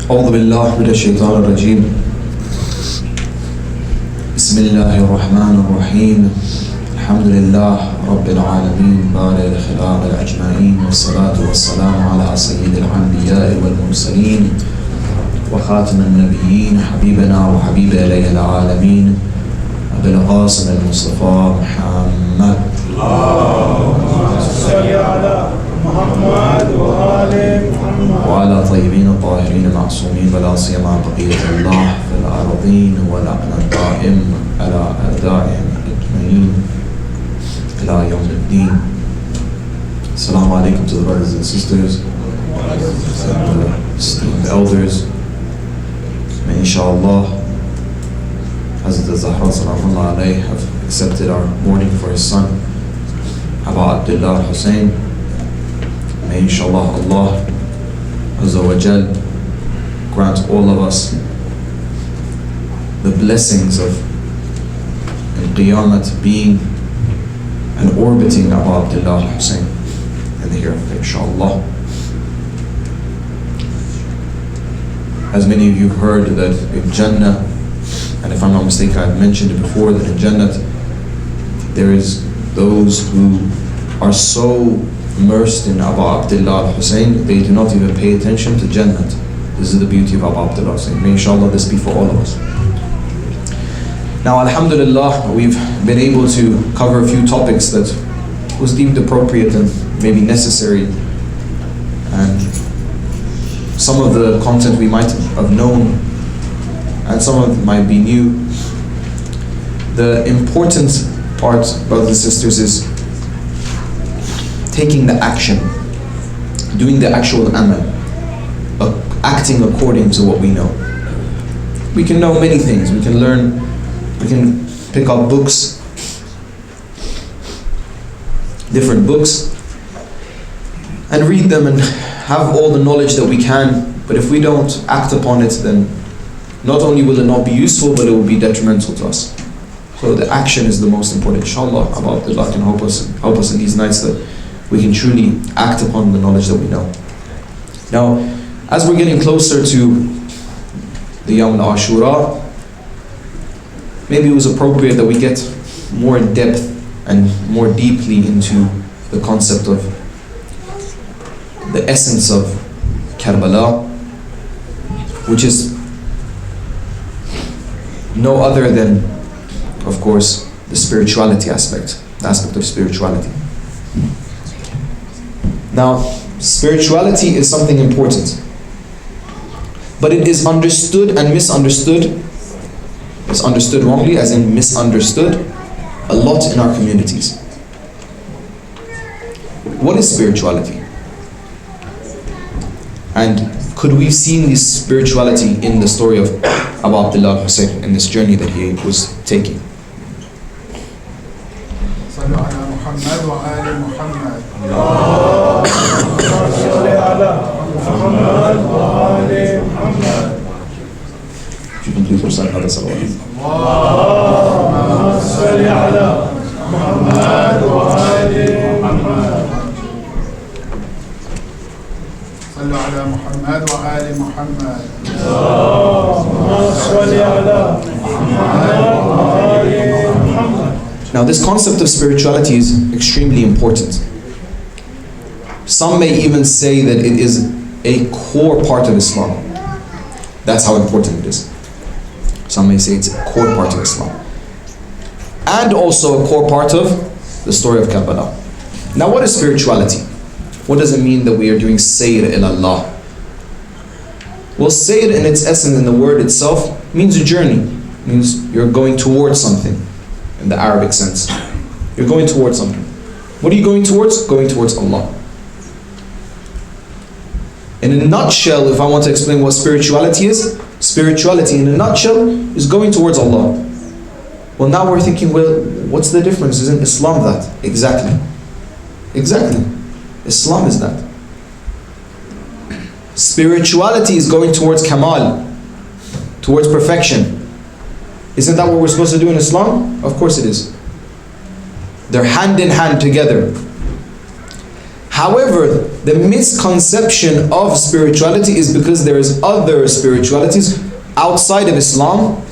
أعوذ بالله من الشيطان الرجيم. بسم الله الرحمن الرحيم. الحمد لله رب العالمين بارئ الخلق أجمعين، والصلاة والسلام على سيد الأنبياء والمرسلين وخاتم النبيين، حبيبنا وحبيب إله العالمين أبي القاسم المصطفى محمد. اللهم صل على محمد وآل محمد وعلى طيبين الطاهرين المعصومين، ولا سيما بقية الله في الأرضين، ولعن الدائم على أعدائهم أجمعين إلى يوم الدين. Assalamu alaikum to the brothers and sisters, and the esteemed elders. May inshallah Hazrat Zahra Salamullah alayhi have accepted our mourning for his son Abu Abdullah Hussein. May inshallah Allah Azza wa Jal grant all of us the blessings of in Qiyamat being and orbiting Abu Abdullah Hussein in the hereafter, inshallah. As many of you have heard that in Jannah, and if I'm not mistaken, I've mentioned it before, that in Jannah there is those who are so immersed in Abu Abdullah Hussein, they do not even pay attention to Jannah. This is the beauty of Abu Abdullah Hussein. May inshallah this be for all of us. Now, alhamdulillah, we've been able to cover a few topics that was deemed appropriate and maybe necessary, and some of the content we might have known and some of it might be new. The important part, brothers and sisters, is taking the action, doing the actual amal, acting according to what we know. We can know many things, we can learn, we can pick up books, different books, and read them and have all the knowledge that we can, but if we don't act upon it, then not only will it not be useful, but it will be detrimental to us. So the action is the most important. Inshallah, Abu Abdullah can help us in these nights that we can truly act upon the knowledge that we know. Now, as we're getting closer to the Yawm al-Ashura, maybe it was appropriate that we get more in depth and more deeply into the concept of the essence of Karbala, which is no other than, of course, the spirituality aspect, the aspect of spirituality. Now, spirituality is something important, but it is understood and misunderstood. It's understood wrongly, as in misunderstood, a lot in our communities. What is spirituality? And could we have seen this spirituality in the story of Abu Abdullah Hussein in this journey that he was taking? If you can please recite another salawat. صلوا على محمد وآل محمد. Now, this concept of spirituality is extremely important. Some may even say that it is a core part of Islam. That's how important it is. Some may say it's a core part of Islam, and also a core part of the story of Karbala. Now, what is spirituality? What does it mean that we are doing sayr ilallah? Well, sayr in its essence, in the word itself, means a journey. It means you're going towards something, in the Arabic sense. You're going towards something. What are you going towards? Going towards Allah. In a nutshell, if I want to explain what spirituality is, spirituality in a nutshell is going towards Allah. Well, now we're thinking, well, what's the difference? Isn't Islam that? Exactly. Islam is that. Spirituality is going towards Kamal, towards perfection. Isn't that what we're supposed to do in Islam? Of course it is. They're hand in hand together. However, the misconception of spirituality is because there is other spiritualities outside of Islam,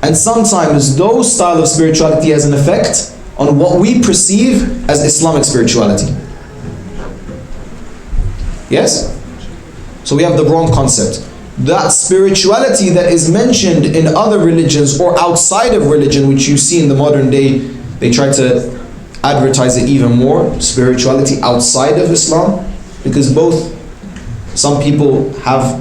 and sometimes those style of spirituality has an effect on what we perceive as Islamic spirituality. Yes? So we have the wrong concept. That spirituality that is mentioned in other religions or outside of religion, which you see in the modern day, they try to advertise it even more, spirituality outside of Islam, because both, some people have,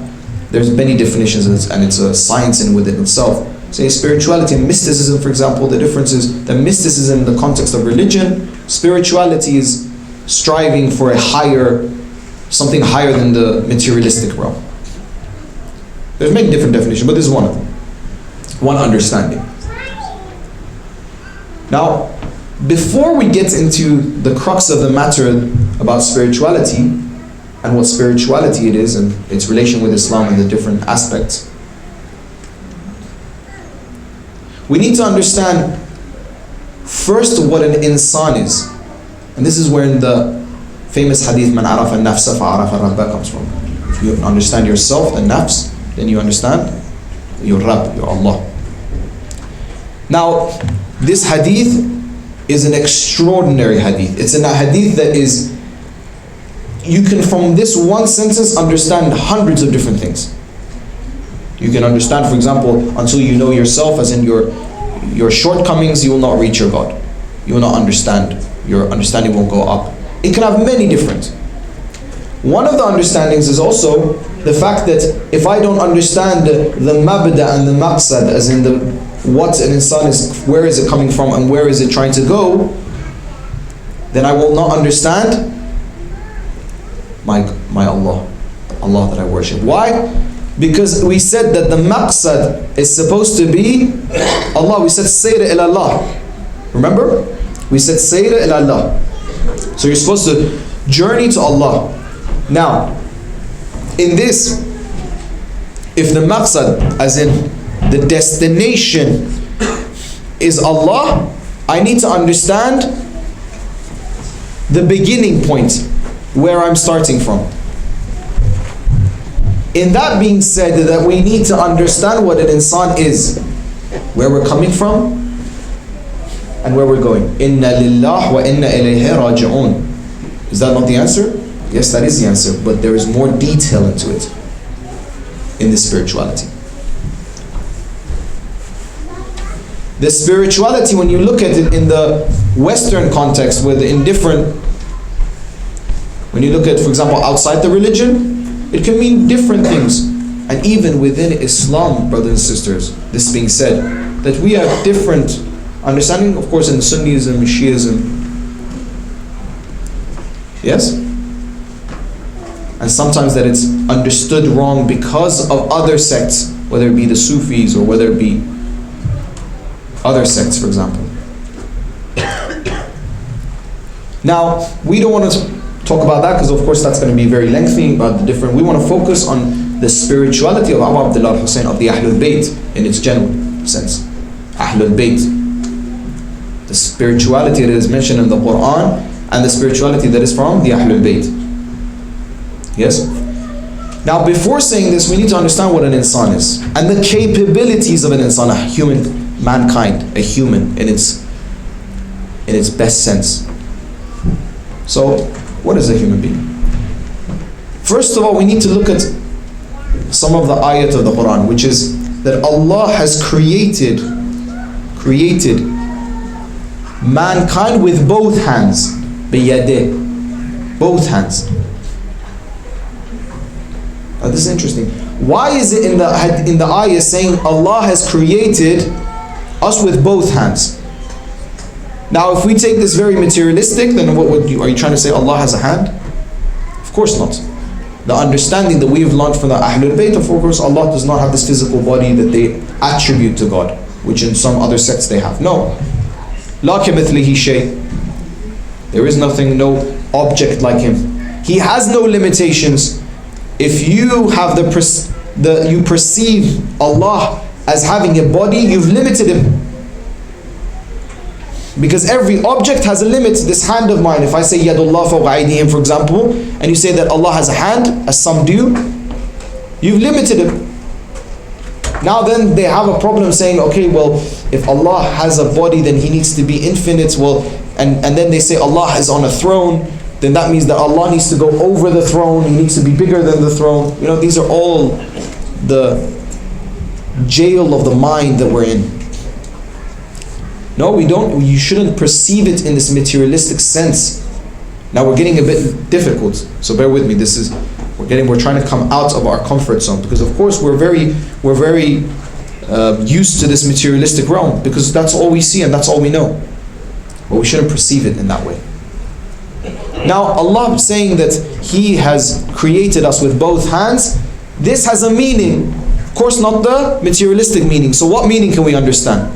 there's many definitions and it's a science in within itself. Say spirituality and mysticism, for example, the difference is that mysticism in the context of religion, spirituality is striving for a higher, something higher than the materialistic realm. There's many different definitions, but this is one of them. One understanding. Now, before we get into the crux of the matter about spirituality and what spirituality it is and its relation with Islam and the different aspects, we need to understand first what an insan is. And this is where in the famous hadith, man arafa nafsa fa'arafa rabba comes from. If you understand yourself, the nafs, then you understand your Rabb, your Allah. Now, this hadith is an extraordinary hadith. It's a hadith that is, you can from this one sentence understand hundreds of different things. You can understand, for example, until you know yourself, as in your shortcomings, you will not reach your God. You will not understand. Your understanding won't go up. It can have many different. One of the understandings is also the fact that if I don't understand the mabda and the maqsad, as in the what an insan is, where is it coming from and where is it trying to go, then I will not understand my Allah, Allah that I worship. Why? Because we said that the maqsad is supposed to be Allah. We said sayra ila Allah. Remember? We said sayra ila Allah. So you're supposed to journey to Allah. Now, in this, if the maqsad, as in the destination, is Allah, I need to understand the beginning point, where I'm starting from. In that being said, that we need to understand what an insan is, where we're coming from and where we're going. Inna lillah wa inna ilayhi raji'un. Is that not the answer? Yes, that is the answer, but there is more detail into it in the spirituality. The spirituality, when you look at it in the Western context, when you look at, for example, outside the religion, it can mean different things. And even within Islam, brothers and sisters, this being said, that we have different understanding, of course, in Sunnism, Shiism. Yes? And sometimes that it's understood wrong because of other sects, whether it be the Sufis or whether it be other sects, for example. Now, we don't want to talk about that because of course that's going to be very lengthy about the different. We want to focus on the spirituality of Abu Abdullah al-Hussein, of the Ahlul Bayt in its general sense. Ahlul Bayt. The spirituality that is mentioned in the Quran and the spirituality that is from the Ahlul Bayt. Yes? Now before saying this, we need to understand what an insan is and the capabilities of an insan, a human, mankind, a human in its best sense. So, what is a human being? First of all, we need to look at some of the ayat of the Quran, which is that Allah has created mankind with both hands, biyadeh, both hands. Now this is interesting. Why is it in the ayah saying Allah has created us with both hands? Now, if we take this very materialistic, then are you trying to say Allah has a hand? Of course not. The understanding that we've learned from the Ahlul Bayt, of course, Allah does not have this physical body that they attribute to God, which in some other sects they have. No. La kamithlihi shay. There is nothing, no object like Him. He has no limitations. If you have you perceive Allah as having a body, you've limited Him. Because every object has a limit. This hand of mine, if I say Yadullah fawqa aydihim, for example, and you say that Allah has a hand, as some do, you've limited him. Now then they have a problem saying, okay, well, if Allah has a body, then He needs to be infinite. Well, and then they say Allah is on a throne, then that means that Allah needs to go over the throne, He needs to be bigger than the throne. You know, these are all the jail of the mind that we're in. No, we don't. You shouldn't perceive it in this materialistic sense. Now we're getting a bit difficult, so bear with me. We're trying to come out of our comfort zone, because of course we're very used to this materialistic realm, because that's all we see and that's all we know. But we shouldn't perceive it in that way. Now Allah saying that He has created us with both hands, this has a meaning. Of course not the materialistic meaning. So what meaning can we understand?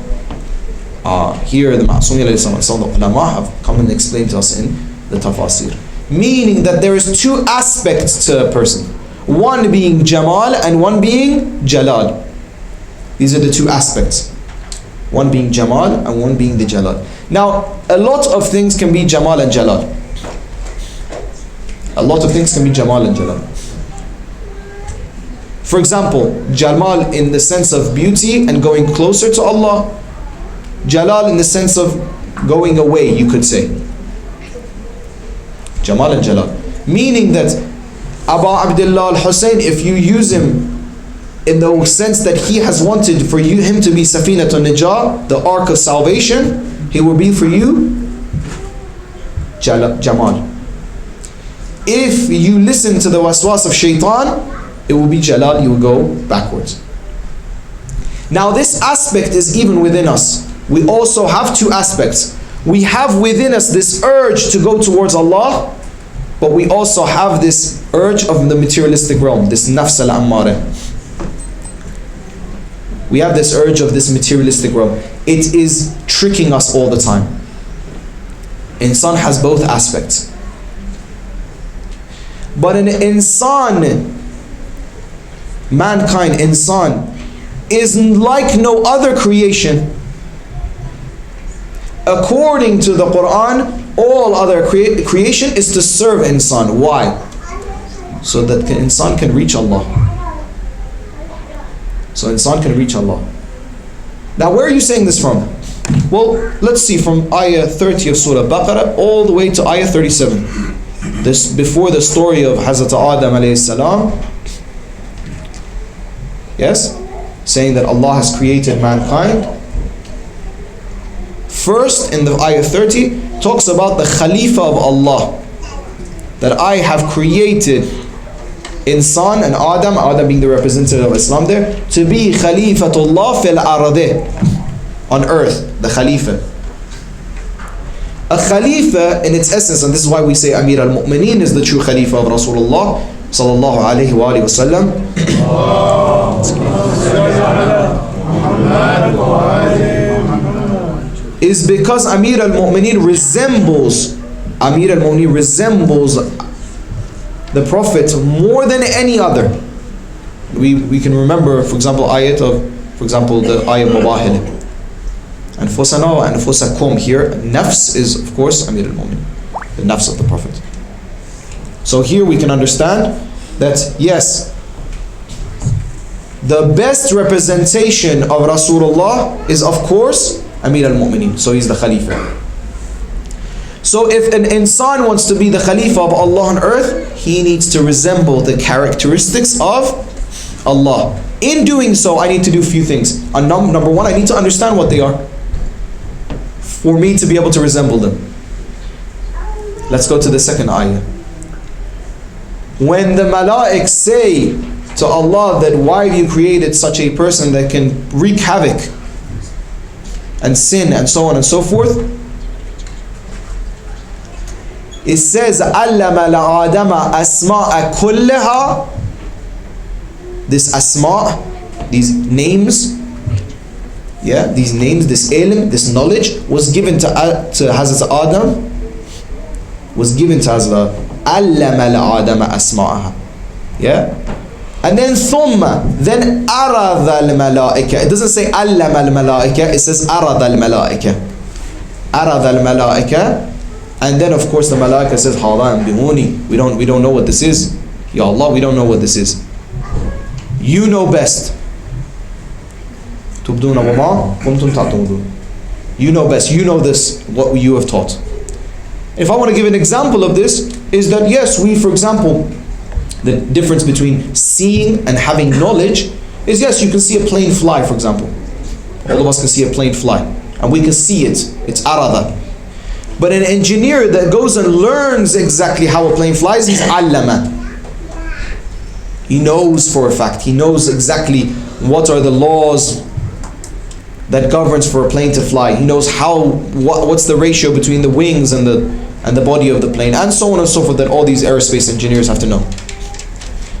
Here the Ma'asumi ulama have come and explained to us in the tafasir. Meaning that there is two aspects to a person. One being Jamal and one being Jalal. These are the two aspects. One being Jamal and one being the Jalal. Now, a lot of things can be Jamal and Jalal. A lot of things can be Jamal and Jalal. For example, Jamal in the sense of beauty and going closer to Allah. Jalal in the sense of going away, you could say. Jamal and Jalal. Meaning that Abu Abdullah al-Hussein, if you use him in the sense that he has wanted for him to be Safinatun Najah, the ark of salvation, he will be for you Jamal. If you listen to the waswas of shaitan, it will be Jalal, you will go backwards. Now this aspect is even within us. We also have two aspects. We have within us this urge to go towards Allah, but we also have this urge of the materialistic realm, this nafs al-ammara. We have this urge of this materialistic realm. It is tricking us all the time. Insan has both aspects. But an insan, mankind, insan, is like no other creation. According to the Quran, all other creation is to serve insan. Why? So that insan can reach Allah. So insan can reach Allah. Now where are you saying this from? Well, let's see, from ayah 30 of Surah Baqarah all the way to ayah 37. This before the story of Hazrat Adam alayhi salam. Yes? Saying that Allah has created mankind. First, in the ayah 30, talks about the Khalifa of Allah. That I have created insan and Adam being the representative of Islam there, to be Khalifatullah fil arde, on earth, the Khalifa. A Khalifa in its essence, and this is why we say Amir al-Mu'mineen is the true Khalifa of Rasulullah sallallahu alayhi wa alihi wa sallam. Is because Amir al-Mu'mineen resembles the Prophet more than any other. We can remember, for example, the ayat Mubahil. Anfusana wa anfusakum here. Nafs is, of course, Amir al-Mu'mineen, the nafs of the Prophet. So here we can understand that, yes, the best representation of Rasulullah is, of course, Amir al-Mu'mineen. So he's the Khalifa. So if an insan wants to be the Khalifa of Allah on earth, he needs to resemble the characteristics of Allah. In doing so, I need to do a few things. Number one, I need to understand what they are, for me to be able to resemble them. Let's go to the second ayah. When the malaik say to Allah that why have you created such a person that can wreak havoc and sin and so on and so forth, it says allama al-adama asma'a kullaha. This asma, these names, these names, this ilm, this knowledge was given to Hazrat Adam, was given to Hazrat allama al-adama asma'aha. And then thumma, then arada al-malaika. It doesn't say allama al-malaika, it says arada al-malaika. عرض الملائكة, and then of course the malaika says, هذا أنبئوني, we don't know what this is. Ya Allah, we don't know what this is. You know best. تبدون وما كنتم تعتمدون. You know best. You know this, what you have taught. If I want to give an example of this, is that yes, we, for example, the difference between seeing and having knowledge is, yes, you can see a plane fly, for example. All of us can see a plane fly, and we can see it. It's arada. But an engineer that goes and learns exactly how a plane flies, he's allama. He knows for a fact. He knows exactly what are the laws that governs for a plane to fly. He knows what's the ratio between the wings and the body of the plane, and so on and so forth, that all these aerospace engineers have to know.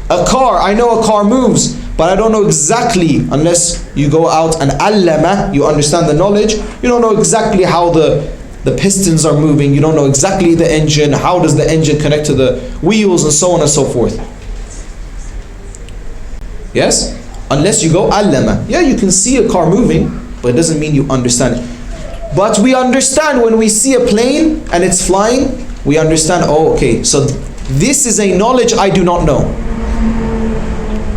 A car, I know a car moves, but I don't know exactly, unless you go out and allama, you understand the knowledge, you don't know exactly how the pistons are moving, you don't know exactly the engine, how does the engine connect to the wheels, and so on and so forth. Yes? Unless you go allama. Yeah, you can see a car moving, but it doesn't mean you understand it. But we understand when we see a plane and it's flying, we understand, oh, okay, so this is a knowledge I do not know.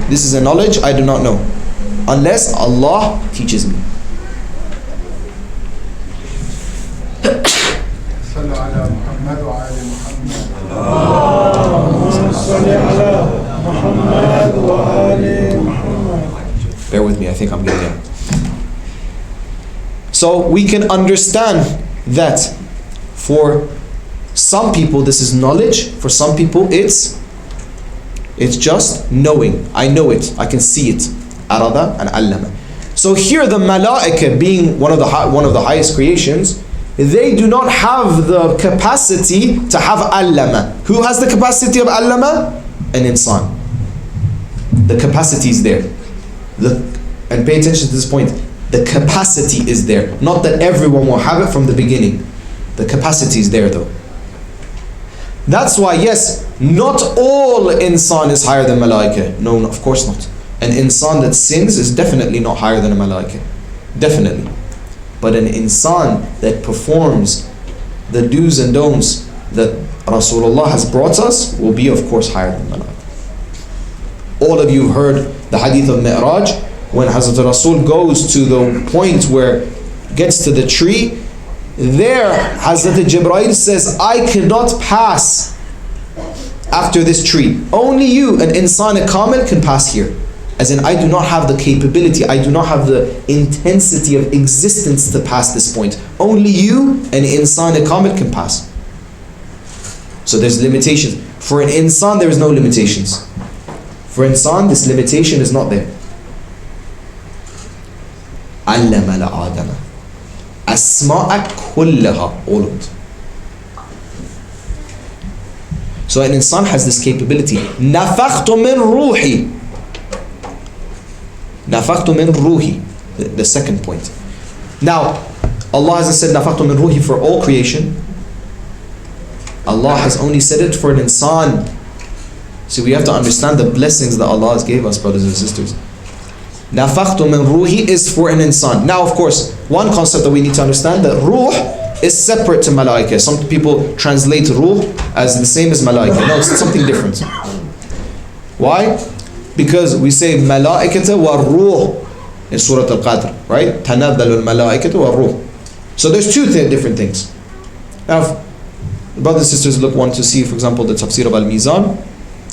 This is a knowledge I do not know, unless Allah teaches me. Bear with me, I think I'm getting it. So we can understand that for some people this is knowledge, for some people it's just knowing. I know it, I can see it. Arada and allama. So here the malaika, being one of the highest creations, they do not have the capacity to have allama. Who has the capacity of allama? An insan. The capacity is there. And pay attention to this point. The capacity is there. Not that everyone will have it from the beginning. The capacity is there though. That's why, yes, not all insan is higher than malaika. No, of course not. An insan that sins is definitely not higher than a malaika. Definitely. But an insan that performs the do's and don'ts that Rasulullah has brought us will be, of course, higher than malaika. All of you heard the hadith of Mi'raj, when Hazrat Rasul goes to the point where gets to the tree, there Hazrat Jibreel says, I cannot pass after this tree. Only you, an insan kamil, can pass here. As in, I do not have the capability, I do not have the intensity of existence to pass this point. Only you, an insan kamil, can pass. So there's limitations. For an insan, there is no limitations. For insan, this limitation is not there. Allama al-adama asma'a kullaha, all of it. So an insan has this capability. Nafakhtu min ruhi. Nafakhtu min ruhi. The second point. Now, Allah hasn't said nafakhtu min ruhi for all creation. Allah has only said it for an insan. So we have to understand the blessings that Allah has gave us, brothers and sisters. Nafakhtu min ruhi is for an insan. Now, of course, one concept that we need to understand, that ruh is separate to malaika. Some people translate ruh as the same as malaika. No, it's something different. Why? Because we say malaikata wa ruh in Surah Al-Qadr, right? Tanaddalu al-malaikata wa ruh. So there's two different things. Now, brothers and sisters want to see, for example, the tafsir of Al-Mizan.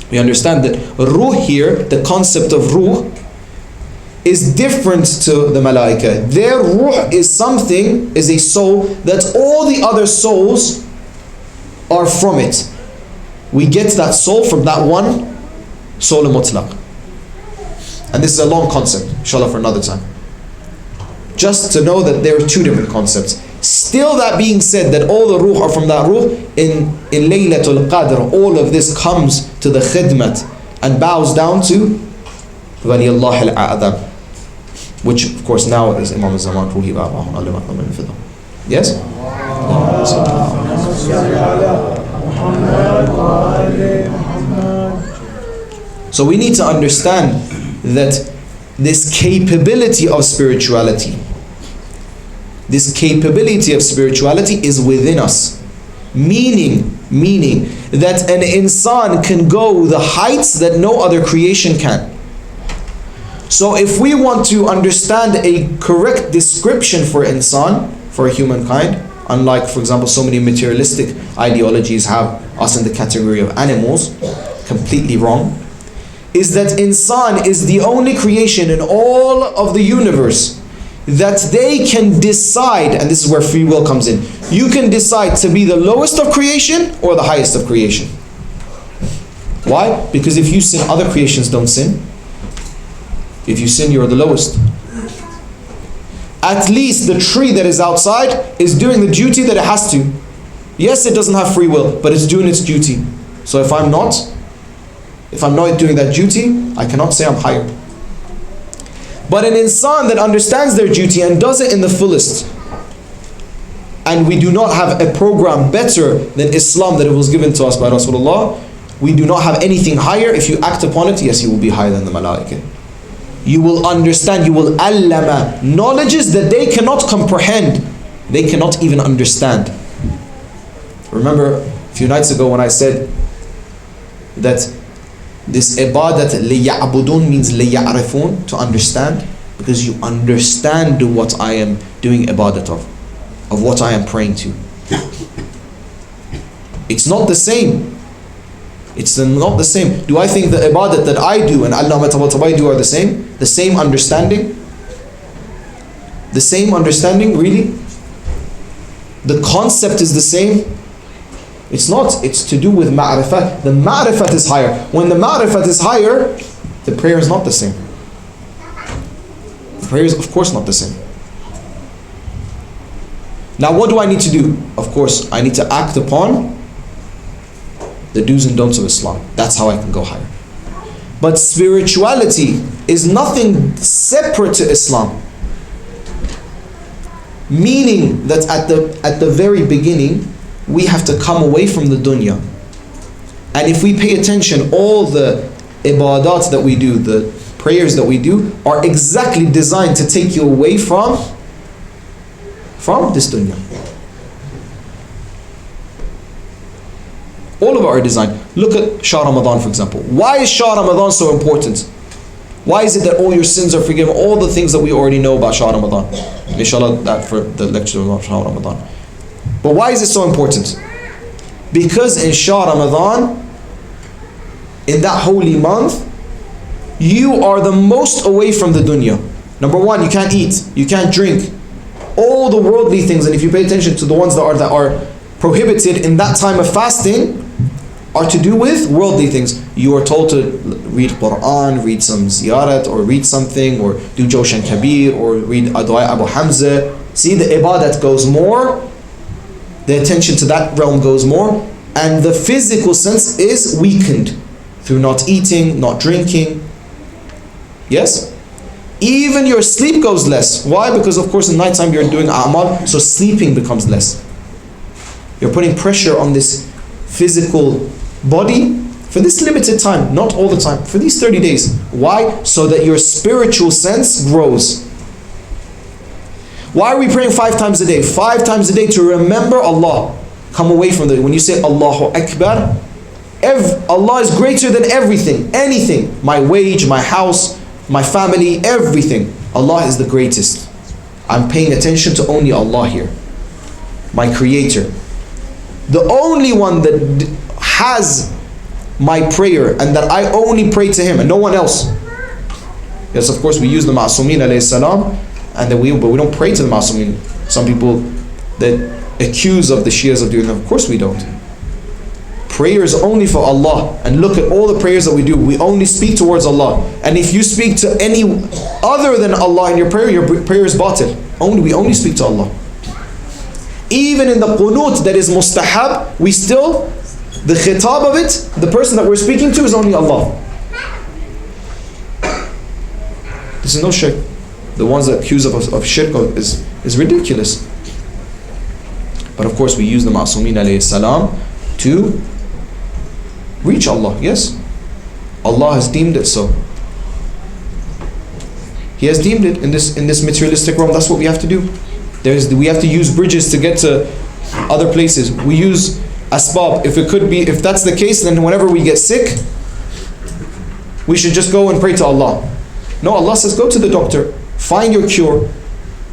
We understand that ruh here, the concept of ruh, is different to the malaika. Their ruh is something, is a soul that all the other souls are from it. We get that soul from that one soul mutlaq. And this is a long concept, inshallah, for another time. Just to know that there are two different concepts. Still, that being said, that all the ruh are from that ruh, in Laylatul Qadr, all of this comes to the khidmat and bows down to Wali Allah al-A'adam, which of course now is Imam al-Zaman Ruhi Ba'ahu. Yes? So we need to understand that this capability of spirituality This capability of spirituality is within us. Meaning that an insan can go the heights that no other creation can. So if we want to understand a correct description for insan, for humankind, unlike, for example, so many materialistic ideologies have us in the category of animals, completely wrong, is that insan is the only creation in all of the universe that they can decide, and this is where free will comes in. You can decide to be the lowest of creation or the highest of creation. Why? Because if you sin, other creations don't sin. If you sin, you're the lowest. At least the tree that is outside is doing the duty that it has to. Yes, it doesn't have free will, but it's doing its duty. So if I'm not doing that duty, I cannot say I'm higher. But an insan that understands their duty and does it in the fullest, and we do not have a program better than Islam that it was given to us by Rasulullah, we do not have anything higher. If you act upon it, yes, you will be higher than the malaika. You will understand, you will allama knowledges that they cannot comprehend, they cannot even understand. Remember a few nights ago when I said that this ibadat liya'budun means liya'rifun, to understand, because you understand what I am doing ibadat of what I am praying to. It's not the same. It's not the same. Do I think the ibadat that I do and Allama Tabatabai do are the same? The same understanding? The same understanding, really? The concept is the same? It's not. It's to do with ma'rifat. The ma'rifat is higher. When the ma'rifat is higher, the prayer is not the same. The prayer is, of course, not the same. Now, what do I need to do? Of course, I need to act upon the do's and don'ts of Islam. That's how I can go higher. But spirituality is nothing separate to Islam. Meaning that at the very beginning, we have to come away from the dunya. And if we pay attention, all the ibadat that we do, the prayers that we do, are exactly designed to take you away from this dunya. All of it are designed. Look at Shah Ramadan, for example. Why is Shah Ramadan so important? Why is it that all your sins are forgiven? All the things that we already know about Shah Ramadan. Inshallah, that for the lecture of Shah Ramadan. But why is it so important? Because in Shah Ramadan, in that holy month, you are the most away from the dunya. Number one, you can't eat, you can't drink. All the worldly things, and if you pay attention to the ones that are prohibited in that time of fasting, are to do with worldly things. You are told to read Quran, read some ziyarat, or read something, or do Joshan Kabir, or read Adwa Abu Hamza. See, the ibadat goes more, the attention to that realm goes more, and the physical sense is weakened through not eating, not drinking. Yes? Even your sleep goes less. Why? Because of course in nighttime you're doing a'mal, so sleeping becomes less. You're putting pressure on this physical body for this limited time, not all the time, for these 30 days. Why? So that your spiritual sense grows. Why are we praying 5 times a day? 5 times a day to remember Allah. Come away from the, when you say Allahu Akbar, Allah is greater than everything, anything. My wage, my house, my family, everything. Allah is the greatest. I'm paying attention to only Allah here, my creator. The only one that has my prayer and that I only pray to him and no one else. Yes, of course we use the Ma'asumin alayhi salam, and then but we don't pray to the Ma'asumin. Some people that accuse of the Shias of doing that, of course we don't. Prayer is only for Allah, and look at all the prayers that we do. We only speak towards Allah, and if you speak to any other than Allah in your prayer is batil. We only speak to Allah. Even in the qunut that is mustahab, we still, the khitab of it, the person that we're speaking to is only Allah. This is no shirk. The ones that accuse of shirk is ridiculous. But of course we use the Ma'asumin alayhi salam to reach Allah. Yes, Allah has deemed it so. He has deemed it in this materialistic realm. That's what we have to do. We have to use bridges to get to other places. We use asbab. If that's the case, then whenever we get sick, we should just go and pray to Allah. No, Allah says go to the doctor, find your cure.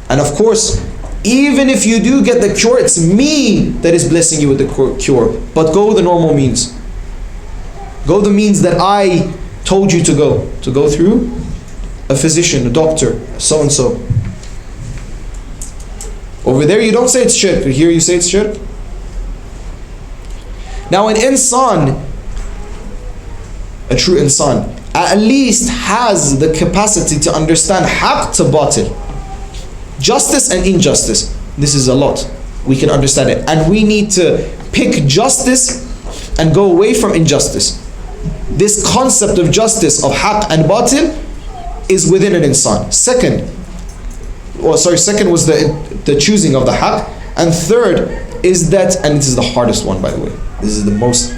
And of course, even if you do get the cure, it's me that is blessing you with the cure. But go the normal means. Go the means that I told you to go. To go through a physician, a doctor, so-and-so. Over there you don't say it's shirk. Here you say it's shirk. Now an insan, a true insan, at least has the capacity to understand haqq to batil. Justice and injustice. This is a lot. We can understand it. And we need to pick justice and go away from injustice. This concept of justice, of haqq and batil, is within an insan. Second was the choosing of the haqq. And third is that, and this is the hardest one by the way, this is the most,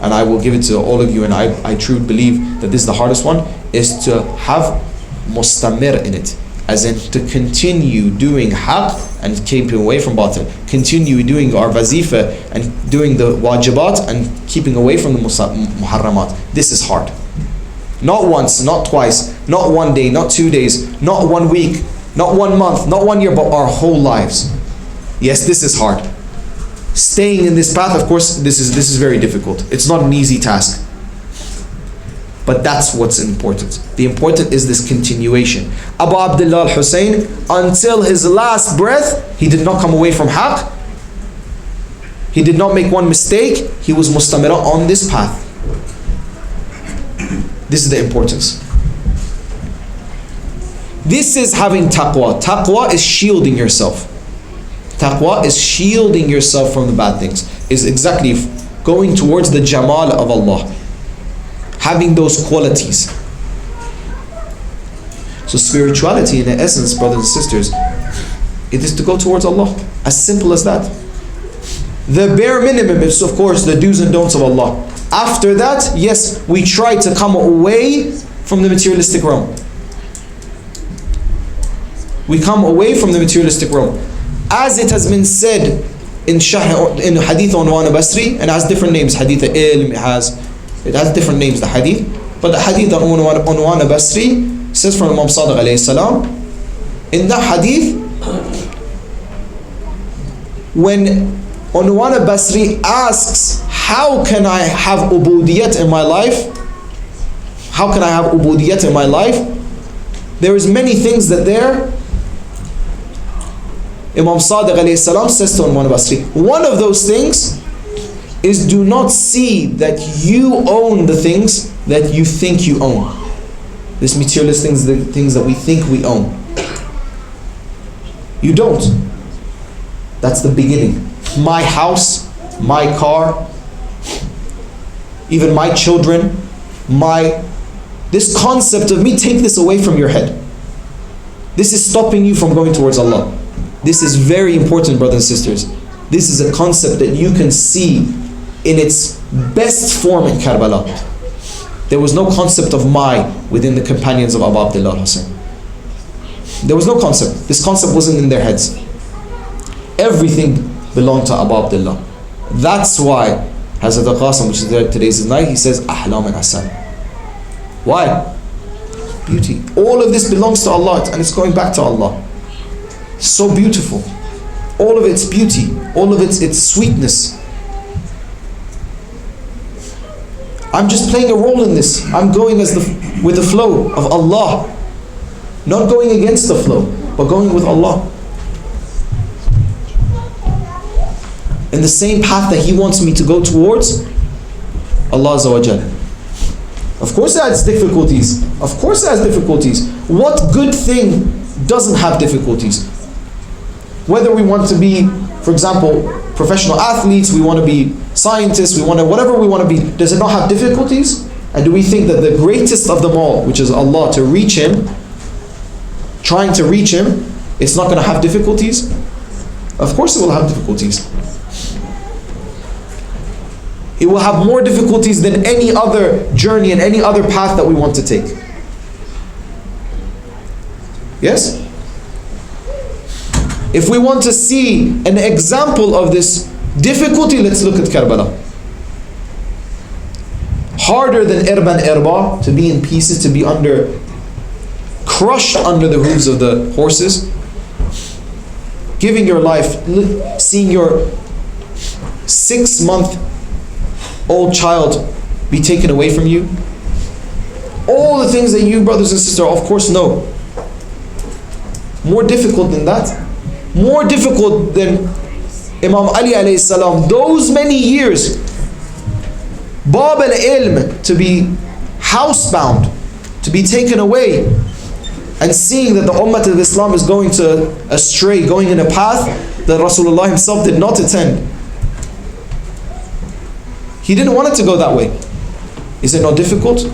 and I will give it to all of you, and I truly believe that this is the hardest one, is to have mustamir in it. As in to continue doing haqq and keeping away from batil. Continue doing our wazifa and doing the wajibat and keeping away from the muharramat. This is hard. Not once, not twice, not one day, not 2 days, not 1 week, not 1 month, not 1 year, but our whole lives. Yes, this is hard. Staying in this path, of course, this is very difficult. It's not an easy task. But that's what's important. The important is this continuation. Abu Abdullah al-Hussein, until his last breath, he did not come away from haqq. He did not make one mistake. He was mustamira on this path. This is the importance. This is having taqwa. Taqwa is shielding yourself. Taqwa is shielding yourself from the bad things. Is exactly going towards the jamal of Allah. Having those qualities. So spirituality in essence, brothers and sisters, it is to go towards Allah. As simple as that. The bare minimum is of course the do's and don'ts of Allah. After that, yes, we try to come away from the materialistic realm. We come away from the materialistic realm. As it has been said in Hadith Unwan Basri, and it has different names. Hadith Ilm, it has different names, the hadith. But the hadith of Unwan Basri says from Imam Sadiq alayhi salam, in the hadith, when Unwan Basri asks, how can I have ubudiyat in my life? How can I have ubudiyat in my life? There is many things that there. Imam Sadiq alayhi salam says to Unwan Basri, one of those things is do not see that you own the things that you think you own. This materialist things, the things that we think we own. You don't. That's the beginning. My house, my car, even my children, this concept of me, take this away from your head. This is stopping you from going towards Allah. This is very important, brothers and sisters. This is a concept that you can see in its best form in Karbala. There was no concept of my within the companions of Abu Abdullah Hussein. There was no concept. This concept wasn't in their heads. Everything belonged to Abu Abdullah. That's why Hazrat al-Qasim, which is there today's night, he says Ahlam and Hasan. Why? Beauty. All of this belongs to Allah and it's going back to Allah. So beautiful. All of its beauty, all of its sweetness. I'm just playing a role in this. I'm going with the flow of Allah. Not going against the flow, but going with Allah. In the same path that He wants me to go towards, Allah Azza wa Jalla. Of course it has difficulties. Of course it has difficulties. What good thing doesn't have difficulties? Whether we want to be, for example, professional athletes, we want to be scientists, whatever we want to be, does it not have difficulties? And do we think that the greatest of them all, which is Allah, to reach Him, trying to reach Him, it's not going to have difficulties? Of course it will have difficulties. It will have more difficulties than any other journey and any other path that we want to take. Yes? If we want to see an example of this difficulty, let's look at Karbala. Harder than Irban Irba, to be in pieces, to be crushed under the hooves of the horses. Giving your life, seeing your 6-month-old child be taken away from you. All the things that you, brothers and sisters, of course know. More difficult than that. More difficult than Imam Ali alayhi salam. Those many years. Bab al-ilm, to be housebound, to be taken away, and seeing that the ummah of Islam is going astray, going in a path that Rasulullah himself did not attend. He didn't want it to go that way. Is it not difficult?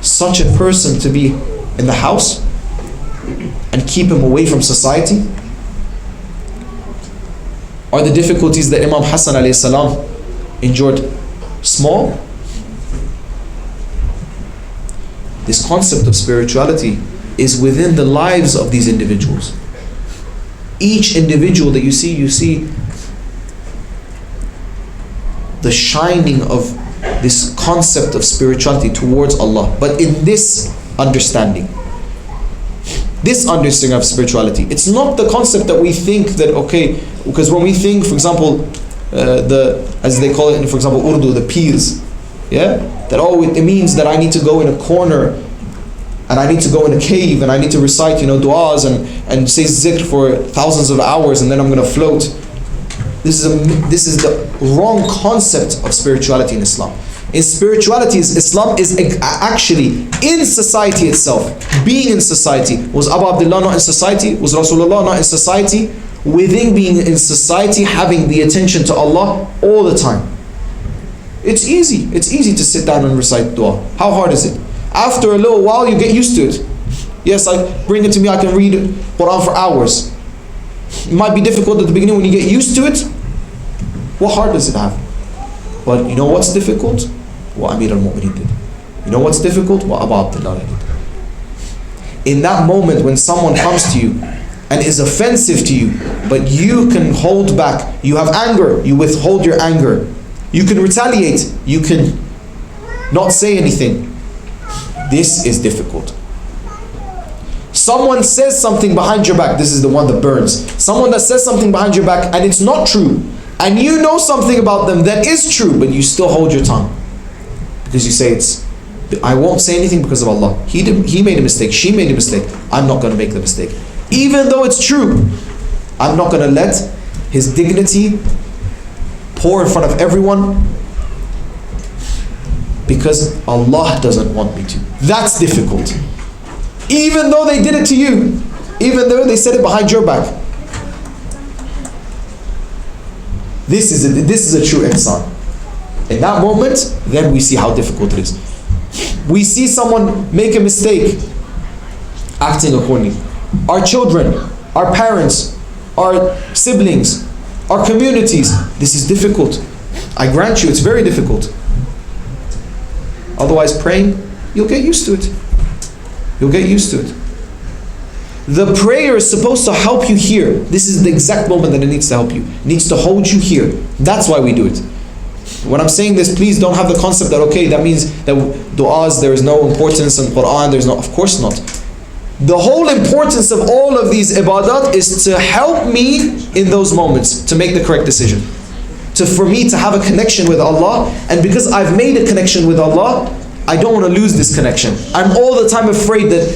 Such a person to be in the house and keep him away from society? Are the difficulties that Imam Hassan alayhi salam endured small? This concept of spirituality is within the lives of these individuals. Each individual that you see the shining of this concept of spirituality towards Allah, but in this understanding. This understanding of spirituality. It's not the concept that we think that, okay, because when we think, for example, as they call it in, for example, Urdu, the peers, yeah? That, it means that I need to go in a corner and I need to go in a cave and I need to recite, du'as and say zikr for thousands of hours and then I'm going to float. This is the wrong concept of spirituality in Islam. In spirituality, Islam is actually in society itself, being in society. Was Abu Abdullah not in society? Was Rasulullah not in society? Within being in society, having the attention to Allah all the time. It's easy to sit down and recite dua. How hard is it? After a little while, you get used to it. Yes, bring it to me, I can read Quran for hours. It might be difficult at the beginning. When you get used to it, what hard does it have? But you know what's difficult? What Amir al-Mu'mineen did. You know what's difficult? What Abu Abdullah did. In that moment when someone comes to you and is offensive to you, but you can hold back, you have anger, you withhold your anger, you can retaliate, you can not say anything. This is difficult. Someone says something behind your back, this is the one that burns. Someone that says something behind your back and it's not true, and you know something about them that is true, but you still hold your tongue. Because you say I won't say anything because of Allah. He made a mistake, she made a mistake. I'm not going to make the mistake. Even though it's true, I'm not going to let his dignity pour in front of everyone because Allah doesn't want me to. That's difficult. Even though they did it to you, even though they said it behind your back. This is a true ihsan. In that moment, then we see how difficult it is. We see someone make a mistake, acting accordingly. Our children, our parents, our siblings, our communities, this is difficult. I grant you, it's very difficult. Otherwise, praying, you'll get used to it. You'll get used to it. The prayer is supposed to help you here. This is the exact moment that it needs to help you. It needs to hold you here. That's why we do it. When I'm saying this, please don't have the concept that, okay, that means that du'as, there is no importance in Quran, there's no, of course not. The whole importance of all of these ibadat is to help me in those moments to make the correct decision. For me to have a connection with Allah, and because I've made a connection with Allah, I don't want to lose this connection. I'm all the time afraid that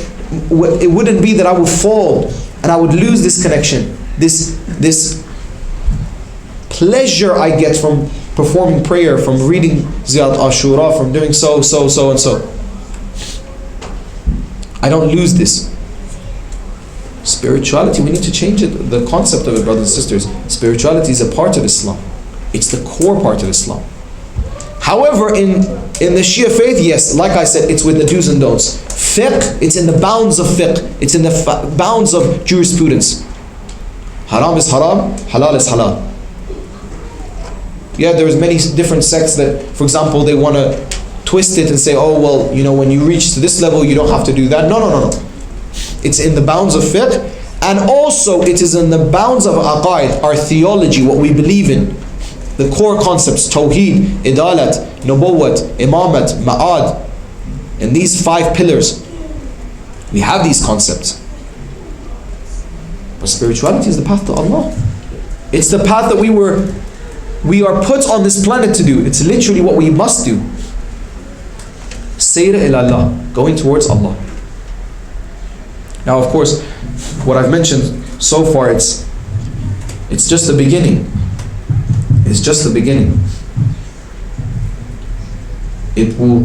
it wouldn't be that I would fall and I would lose this connection, this pleasure I get from performing prayer, from reading Ziyat Ashura, from doing so and so. I don't lose this. Spirituality, we need to change it, the concept of it, brothers and sisters. Spirituality is a part of Islam. It's the core part of Islam. However, in the Shia faith, yes, like I said, it's with the do's and don'ts. Fiqh, it's in the bounds of fiqh. It's in the bounds of jurisprudence. Haram is haram, halal is halal. Yeah, there's many different sects that, for example, they want to twist it and say, oh, well, when you reach to this level, you don't have to do that. No. It's in the bounds of fiqh, And also it is in the bounds of aqaid, our theology, what we believe in. The core concepts, Tawheed, Idalat, Nubuwwat, Imamat, Ma'ad. And these 5 pillars, we have these concepts. But spirituality is the path to Allah. It's the path that we are put on this planet to do. It's literally what we must do. Sayr ila Allah, going towards Allah. Now of course, what I've mentioned so far, it's just the beginning. It's just the beginning. It will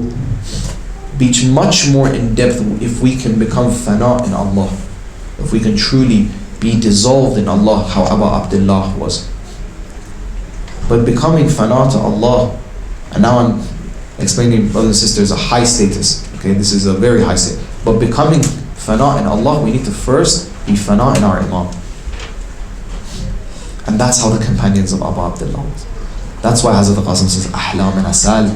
be much more in depth if we can become fana in Allah. If we can truly be dissolved in Allah, how Abu Abdullah was. But becoming fana to Allah, and now I'm explaining, brothers and sisters, a high status. Okay, this is a very high status. But becoming fana in Allah, we need to first be fana in our Imam. And that's how the companions of Abu Abdullah was. That's why Hazrat Qasim says, Ahla min asal.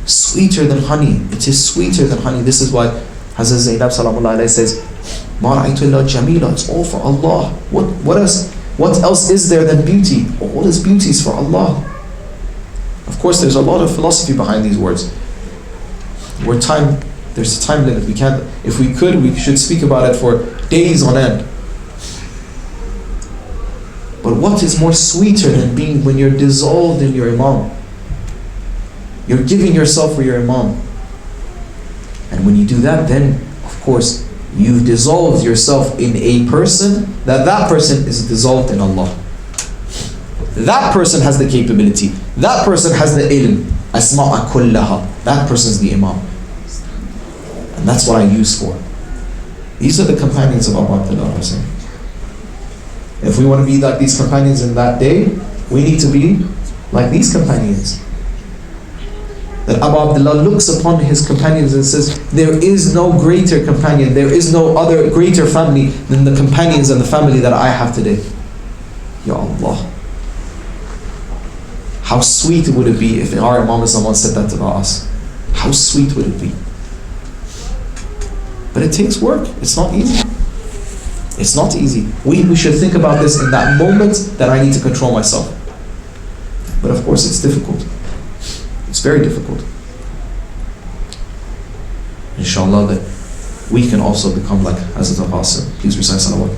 Sweeter than honey. It is sweeter than honey. This is why Hazrat Zainab salamullah alayhi says, Ma ra'aytu illa jamila. It's all for Allah. What else is there than beauty? All is beauty is for Allah. Of course, there's a lot of philosophy behind these words. There's a time limit. We can't. If we could, we should speak about it for days on end. But what is more sweeter than being when you're dissolved in your Imam? You're giving yourself for your Imam. And when you do that, then, of course, you've dissolved yourself in a person, that person is dissolved in Allah. That person has the capability. That person has the ilm. Asma'a kullaha. That person is the Imam. And that's what I use for. These are the companions of Abu Abdullah. If we want to be like these companions in that day, we need to be like these companions. That Abu Abdullah looks upon his companions and says, there is no greater companion, there is no other greater family than the companions and the family that I have today. Ya Allah. How sweet would it be if our Imam someone said that about us? How sweet would it be? But it takes work. It's not easy. It's not easy. We should think about this in that moment that I need to control myself. But of course it's difficult. It's very difficult. Inshallah that we can also become like Hazrat Qasim. Please recite salawat.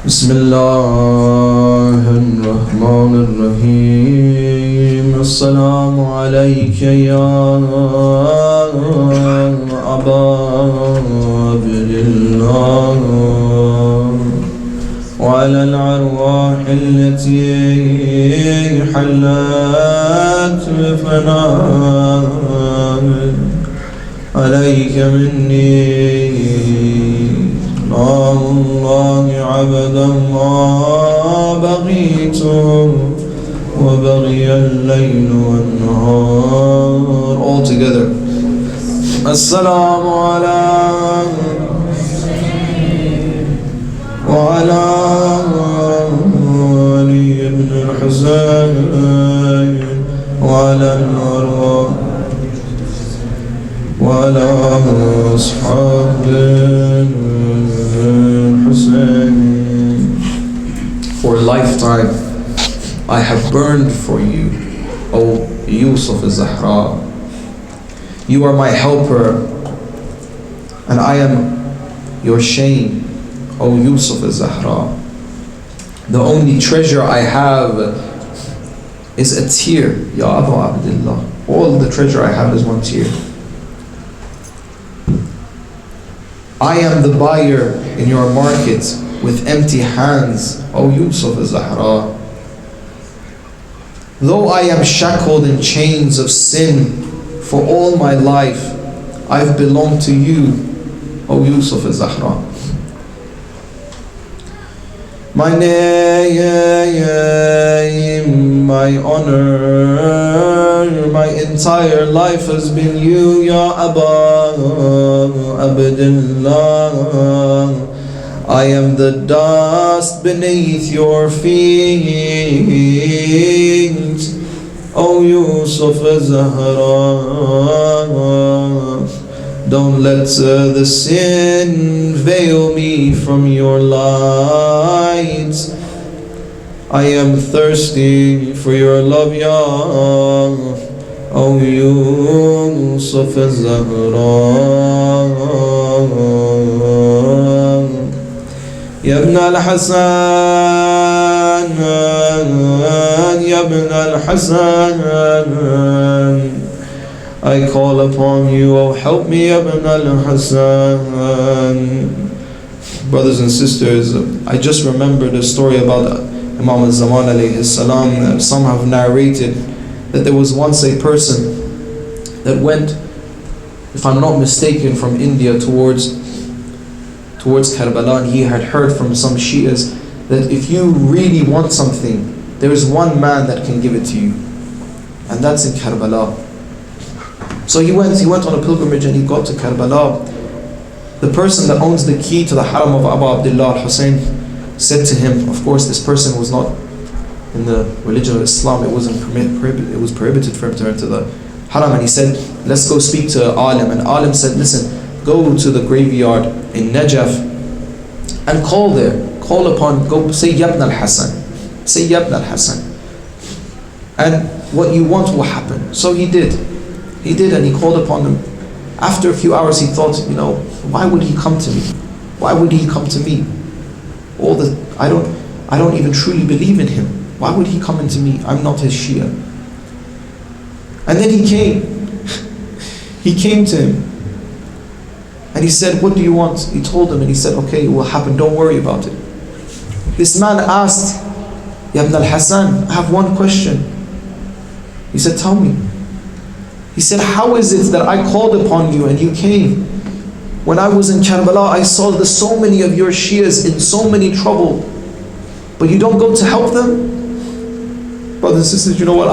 Bismillahirrahmanirrahim. Assalamu alayka ya Aba Abdillah wa ala al-arwah allati halat fanam alayka minni Allah abdallah baghitum wa baghiya al-layl wan-nahar. All together. Assalamu alaykum wa ala Ali ibn al-Husayn wa ala al-arwah wa ala ashab al-Husayn. For a lifetime I have burned for you, O Yusuf al-Zahra. You are my helper, and I am your shame, O Yusuf al-Zahra. The only treasure I have is a tear, Ya Abu Abdullah. All the treasure I have is one tear. I am the buyer in your market with empty hands, O Yusuf al-Zahra. Though I am shackled in chains of sin for all my life, I've belonged to you, O Yusuf al-Zahra. My name, my honor, my entire life has been you, Ya Aba Abdullah. I am the dust beneath your feet. O Yusuf Zahra, don't let the sin veil me from your light. I am thirsty for your love, Ya O Yusuf Zahra. Ya ibn al-Hasan, Ya ibn al-Hasan, I call upon you, oh help me, Ya ibn al-Hasan. Brothers and sisters, I just remembered a story about Imam al-Zaman alayhi salam, that some have narrated that there was once a person that went, if I'm not mistaken, from India towards Karbala, and he had heard from some Shias that if you really want something, there is one man that can give it to you, and that's in Karbala. So he went on a pilgrimage and he got to Karbala. The person that owns the key to the Haram of Abu Abdullah al-Hussein said to him, of course this person was not in the religion of Islam, it was prohibited for him to enter the Haram, and he said, let's go speak to Alim. And Alim said, listen, go to the graveyard in Najaf and call upon, go say Ya ibn al-Hasan, say Ya ibn al-Hasan, and what you want will happen. So he did, and he called upon him. After a few hours he thought, why would he come to me? Why would he come to me? I don't even truly believe in him. Why would he come into me? I'm not his Shia. And then he came. He came to him. And he said, what do you want? He told him, and he said, okay, it will happen, don't worry about it. This man asked, Ya ibn al-Hasan, I have one question. He said, tell me. He said, how is it that I called upon you and you came? When I was in Karbala, I saw that so many of your Shias in so many trouble, but you don't go to help them? Brothers and sisters, you know what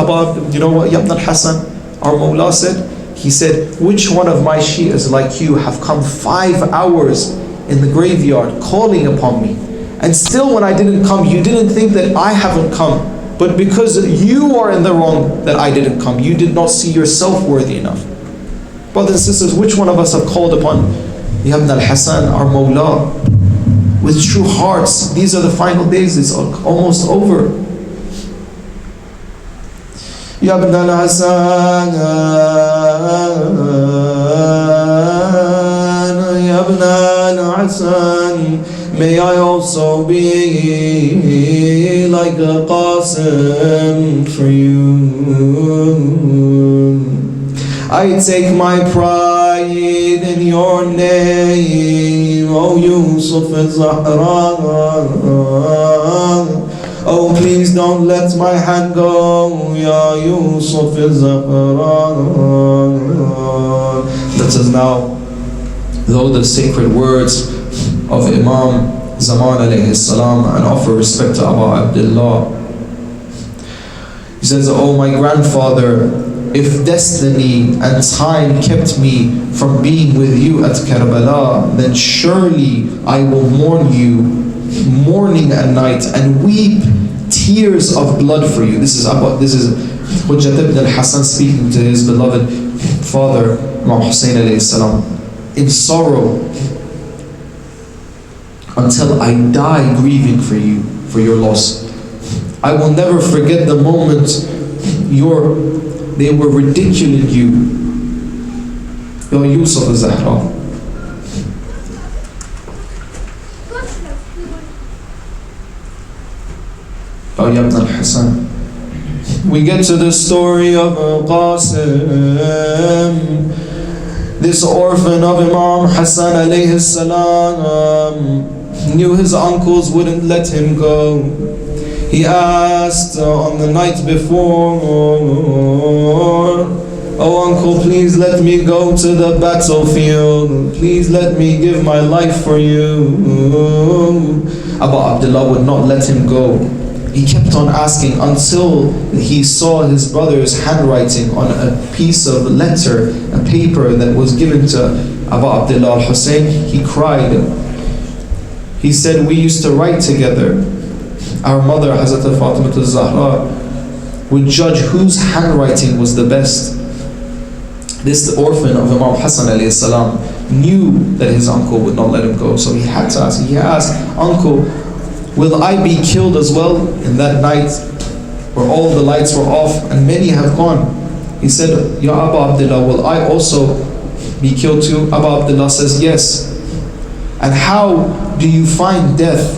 Ya ibn al-Hasan, our Mawla, said? He said, which one of my Shias like you have come 5 hours in the graveyard calling upon me, and still when I didn't come, you didn't think that I haven't come, but because you are in the wrong that I didn't come, you did not see yourself worthy enough. Brothers and sisters, which one of us have called upon Ya ibn al-Hasan, our Mawla, with true hearts? These are the final days, it's almost over. Ya ibn al-Hasan, Ya ibn al-Hasan, may I also be like a Qasim for you. I take my pride in your name, O Yusuf al-Zahra. Oh, please don't let my hand go, Ya Yusuf al-Zahra. Let us now, though the sacred words of Imam Zaman alayhi salam, and offer respect to Abu Abdullah. He says, oh my grandfather, if destiny and time kept me from being with you at Karbala, then surely I will mourn you morning and night and weep tears of blood for you. This is Hujjat ibn al-Hasan speaking to his beloved father Imam Hussein alayhi salam, in sorrow until I die grieving for you, for your loss. I will never forget the moment they were ridiculing you, Ya Yusuf al-Zahra. Ya ibn al-Hasan. We get to the story of Qasim, this orphan of Imam Hassan alayhi salam, knew his uncles wouldn't let him go. He asked on the night before, oh uncle, please let me go to the battlefield, please let me give my life for you. Abu Abdullah would not let him go. He kept on asking until he saw his brother's handwriting on a piece of letter, a paper that was given to Abu Abdullah al-Hussein. He cried. He said, we used to write together. Our mother, Hazrat Fatima al-Zahra, would judge whose handwriting was the best. This orphan of Imam Hassan alayhi salam knew that his uncle would not let him go, so he had to ask. He asked, uncle, will I be killed as well in that night where all the lights were off and many have gone? He said, Ya Abu Abdullah, will I also be killed too? Abu Abdullah says, yes. And how do you find death?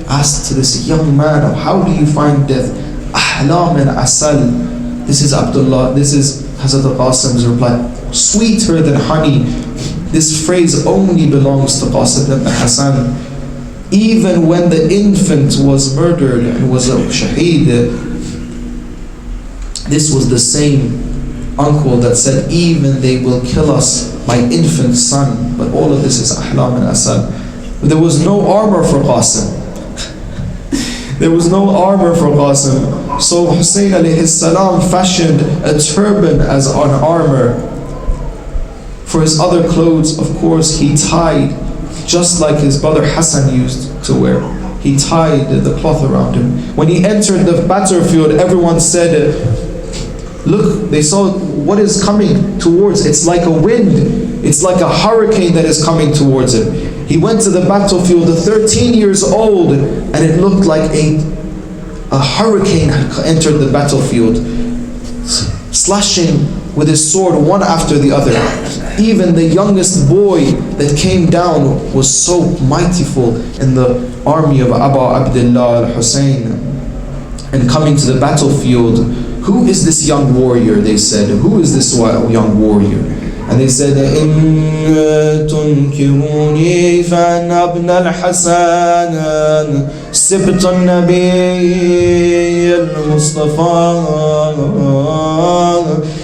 Asked to this young man, how do you find death? Ahlam and asal. This is Abdullah, this is Hazrat Qasim's reply. Sweeter than honey. This phrase only belongs to Qasim ibn Hassan. Even when the infant was murdered and was a shaheed, this was the same uncle that said, even they will kill us, my infant son. But all of this is ahlam and asal. There was no armor for Qasim. There was no armor for Qasim. So Hussein alayhi salam fashioned a turban as an armor. For his other clothes, of course, he tied, just like his brother Hassan used to wear, he tied the cloth around him. When he entered the battlefield, everyone said, look, they saw what is coming towards. It's like a wind. It's like a hurricane that is coming towards him. He went to the battlefield at 13 years old, and it looked like a hurricane had entered the battlefield, slashing with his sword one after the other. Even the youngest boy that came down was so mightyful in the army of Abu Abdullah al-Hussein. And coming to the battlefield, who is this young warrior? They said, who is this young warrior? And they said, إن تنكروني فأنا ابن الحسن سبط النبي المصطفى.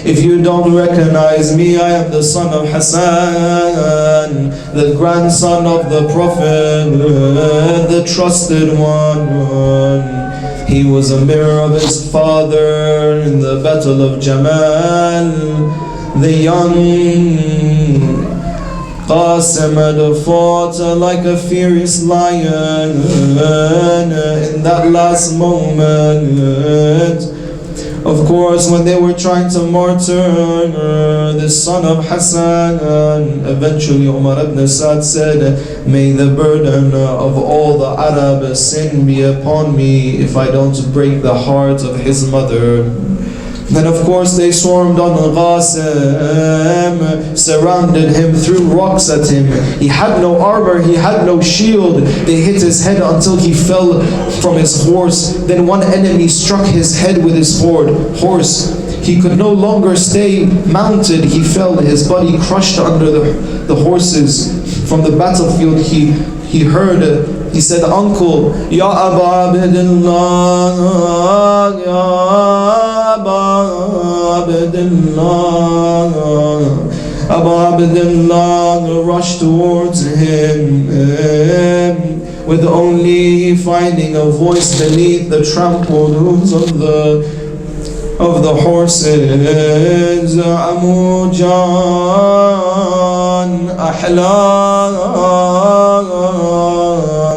If you don't recognize me, I am the son of Hassan, the grandson of the Prophet, the trusted one. He was a mirror of his father in the battle of Jamal. The young Qasim had fought like a furious lion in that last moment. Of course, when they were trying to martyr the son of Hassan, eventually Umar ibn Sa'd said, may the burden of all the Arab sin be upon me if I don't break the heart of his mother. Then of course they swarmed on Qasim, surrounded him, threw rocks at him. He had no armor, he had no shield. They hit his head until he fell from his horse. Then one enemy struck his head with his horse. He could no longer stay mounted. He fell, his body crushed under the horses. From the battlefield he heard, he said, uncle, Ya Abu Abdullah, Ya Abu Abdullah. Abu Abdullah rushed towards him, with only finding a voice beneath the trampled hooves of the horses. Amujan ahla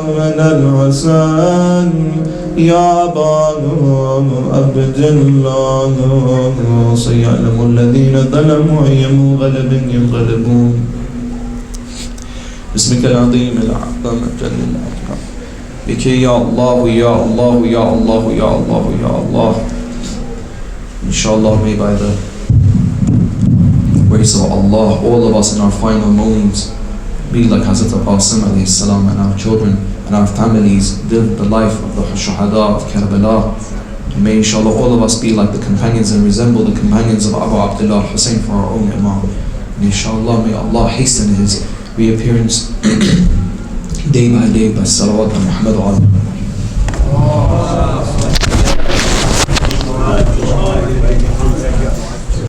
min al-Hasan, Ya Abu Abdullah, sayalamu alladhina zalamu ayyamu ghalabin yanqalibun. Bismika al-azim al-a'zam al-jall al-akram. Bika ya Allah, ya Allah, ya Allah, ya Allah, ya Allah. Inshallah, may by the grace of Allah, all of us in our final moments be like Hazrat Qasim alayhi salam, and our children and our families live the life of the Shuhada of Karbala. And may inshallah all of us be like the companions and resemble the companions of Abu Abdullah Hussein for our own Imam. And inshallah may Allah hasten his reappearance day by day by salawat and Muhammad wa